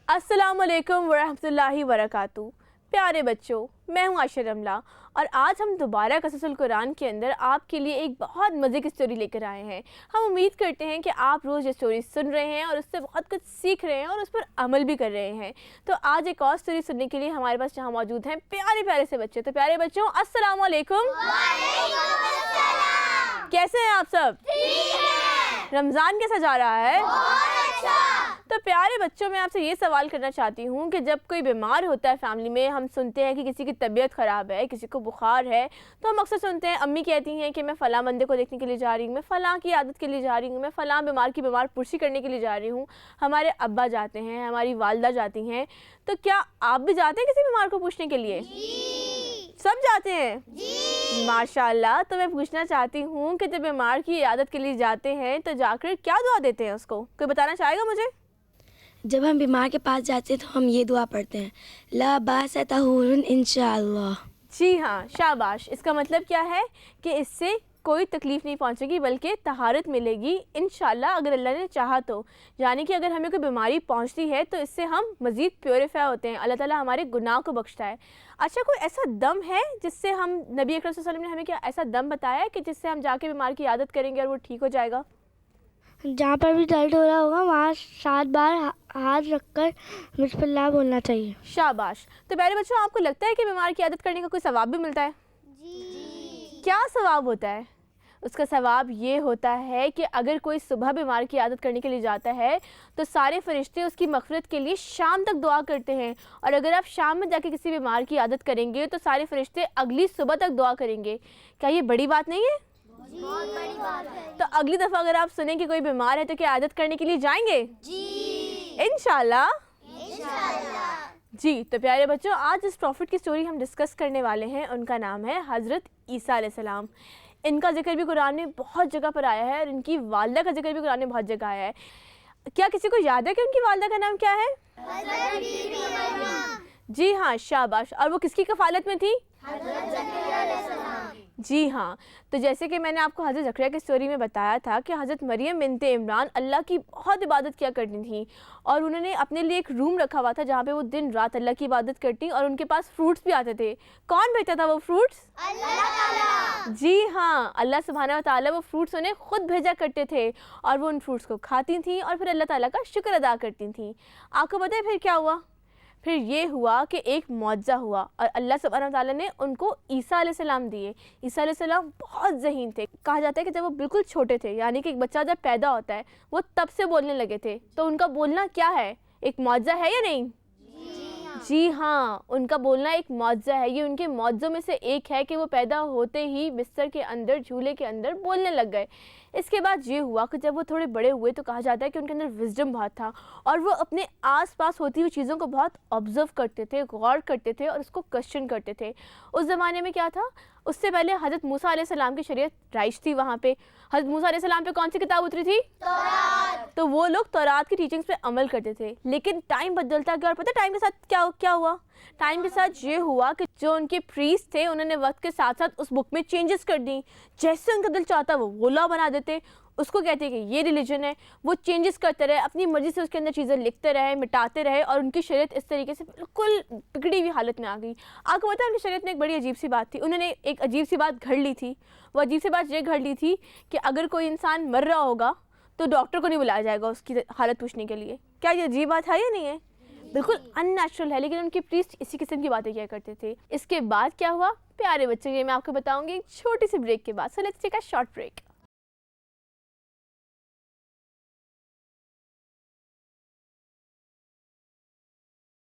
अस्सलाम वालेकुम वरहमतुल्लाहि वबरकातुहू। प्यारे बच्चों, मैं हूँ आयशा रमला और आज हम दोबारा कससुल कुरान के अंदर आपके लिए एक बहुत मज़े की स्टोरी लेकर आए हैं। हम उम्मीद करते हैं कि आप रोज़ ये स्टोरी सुन रहे हैं और उससे बहुत कुछ सीख रहे हैं और उस पर अमल भी कर रहे हैं। तो आज एक और स्टोरी सुनने के लिए हमारे पास यहाँ मौजूद हैं प्यारे प्यारे से बच्चे। तो प्यारे बच्चों, अस्सलाम वालेकुम। कैसे हैं आप सब? रमज़ान कैसा जा रहा है? तो प्यारे बच्चों, मैं आपसे ये सवाल करना चाहती हूँ कि जब कोई बीमार होता है फैमिली में, हम सुनते हैं कि किसी की तबीयत ख़राब है, किसी को बुखार है, तो हम अक्सर सुनते हैं अम्मी कहती हैं कि मैं फ़लाँ बंदे को देखने के लिए जा रही हूँ, मैं फ़लाँ की आदत के लिए जा रही हूँ, मैं फ़लाँ बीमार की बीमार पुरसी करने के लिए जा रही हूँ। हमारे अब्बा जाते हैं, हमारी वालदा जाती हैं। तो क्या आप भी जाते हैं किसी बीमार को पूछने के लिए? सब जाते हैं? माशाल्लाह। तो मैं पूछना चाहती हूँ कि जब बीमार की इयादत के लिए जाते हैं तो जाकर क्या दुआ देते हैं उसको? कोई बताना चाहेगा मुझे? जब हम बीमार के पास जाते हैं तो हम ये दुआ पढ़ते हैं, ला बासा तहूरुन इंशाअल्लाह। जी हाँ, शाबाश। इसका मतलब क्या है कि इससे कोई तकलीफ़ नहीं पहुंचेगी बल्कि तहारत मिलेगी इंशाअल्लाह, अगर अल्लाह ने चाहा तो। यानी कि अगर हमें कोई बीमारी पहुंचती है तो इससे हम मज़ीद प्योरीफाई होते हैं, अल्लाह ताला हमारे गुनाह को बख्शता है। अच्छा, कोई ऐसा दम है जिससे हम, नबी अकरम सल्लल्लाहु अलैहि वसल्लम ने हमें क्या ऐसा दम बताया है कि जिससे हम जाके बीमार की आदत करेंगे और वो ठीक हो जाएगा? जहाँ पर भी दर्द हो रहा होगा वहाँ 7 बार हाथ रखकर बिस्मिल्लाह बोलना चाहिए। शाबाश। तो प्यारे बच्चों, आपको लगता है कि बीमार की आदत करने का कोई सवाब भी मिलता है? जी। क्या सवाब होता है? उसका सवाब ये होता है कि अगर कोई सुबह बीमार की आदत करने के लिए जाता है तो सारे फरिश्ते उसकी मग़फ़िरत के लिए शाम तक दुआ करते हैं, और अगर आप शाम में जाके किसी बीमार की आदत करेंगे तो सारे फरिश्ते अगली सुबह तक दुआ करेंगे। क्या ये बड़ी बात नहीं है? बहुत बड़ी बात है। तो अगली दफ़ा अगर आप सुनें कि कोई बीमार है तो क्या आदत करने के लिए जाएंगे? जी। इंशाल्लाह। इंशाअल्लाह। जी। तो प्यारे बच्चों, आज जिस प्रॉफिट की स्टोरी हम डिस्कस करने वाले हैं उनका नाम है हज़रत ईसा अलैहिस्सलाम। इनका जिक्र भी कुरान में बहुत जगह पर आया है और इनकी वालदा का जिक्र भी कुरान में बहुत जगह आया है। क्या किसी को याद है कि उनकी वालदा का नाम क्या है? हज़रत बीबी मरियम। जी हाँ, शाबाश। और वो किसकी कफ़ालत में थी? हज़रत ज़करिया अलैहिस्सलाम। जी हाँ। तो जैसे कि मैंने आपको हज़रत ज़करिया की स्टोरी में बताया था कि हज़रत मरियम बिनते इमरान अल्लाह की बहुत इबादत किया करती थी और उन्होंने अपने लिए एक रूम रखा हुआ था जहाँ पे वो दिन रात अल्लाह की इबादत करती, और उनके पास फ्रूट्स भी आते थे। कौन भेजता था वो फ्रूट्स? अल्लाह ताला। जी हाँ, अल्लाह सुब्हानहू व तआला वो फ्रूट्स उन्हें ख़ुद भेजा करते थे और वो उन फ्रूट्स को खाती थी और फिर अल्लाह ताला का शुक्र अदा करती थी। आपको पता है फिर क्या हुआ? फिर ये हुआ कि एक मौजज़ा हुआ और अल्लाह सुब्हानहू व तआला ने उनको ईसा अलैहिस्सलाम दिए। ईसा अलैहिस्सलाम बहुत ज़हीन थे। कहा जाता है कि जब वो बिल्कुल छोटे थे, यानी कि एक बच्चा जब पैदा होता है वो तब से बोलने लगे थे। तो उनका बोलना क्या है? एक मौजज़ा है या नहीं? जी हाँ, उनका बोलना एक मौजज़ा है। ये उनके मौजज़ों में से एक है कि वो पैदा होते ही बिस्तर के अंदर, झूले के अंदर बोलने लग गए। इसके बाद ये हुआ कि जब वो थोड़े बड़े हुए तो कहा जाता है कि उनके अंदर विज़डम बहुत था और वो अपने आसपास होती हुई चीज़ों को बहुत ऑब्ज़र्व करते थे, गौर करते थे और उसको क्वेश्चन करते थे। उस ज़माने में क्या था, उससे पहले हज़रत मूसा अलैहिस्सलाम की शरीयत राइज थी। वहाँ पे हज़रत मूसा अलैहिस्सलाम पे कौन सी किताब उतरी थी? तौरात। तो वो लोग तौरात की टीचिंग्स पे अमल करते थे। लेकिन टाइम बदलता गया और पता है टाइम के साथ क्या हुआ? टाइम के साथ ये हुआ कि जो उनके प्रीस्ट थे उन्होंने वक्त के साथ साथ उस बुक में चेंजेस कर दी। जैसे उनका दिल चाहता वो लॉ बना देते। उसको कहते हैं कि ये रिलीजन है। वो चेंजेस करते रहे, अपनी मर्ज़ी से उसके अंदर चीज़ें लिखते रहे, मिटाते रहे और उनकी शरीयत इस तरीके से बिल्कुल बिगड़ी हुई हालत में आ गई। आपको पता है उनकी शरीयत में एक बड़ी अजीब सी बात थी। उन्होंने एक अजीब सी बात घड़ ली थी। वो अजीब सी बात ये घड़ ली थी कि अगर कोई इंसान मर रहा होगा तो डॉक्टर को नहीं बुलाया जाएगा उसकी हालत पूछने के लिए। क्या ये अजीब बात है या नहीं है? बिल्कुल अननेचुरल है, लेकिन उनके प्रीस्ट इसी किस्म की बातें किया करते थे। इसके बाद क्या हुआ प्यारे बच्चे, ये मैं आपको बताऊंगी एक छोटी सी ब्रेक के बाद। So let's take a short break.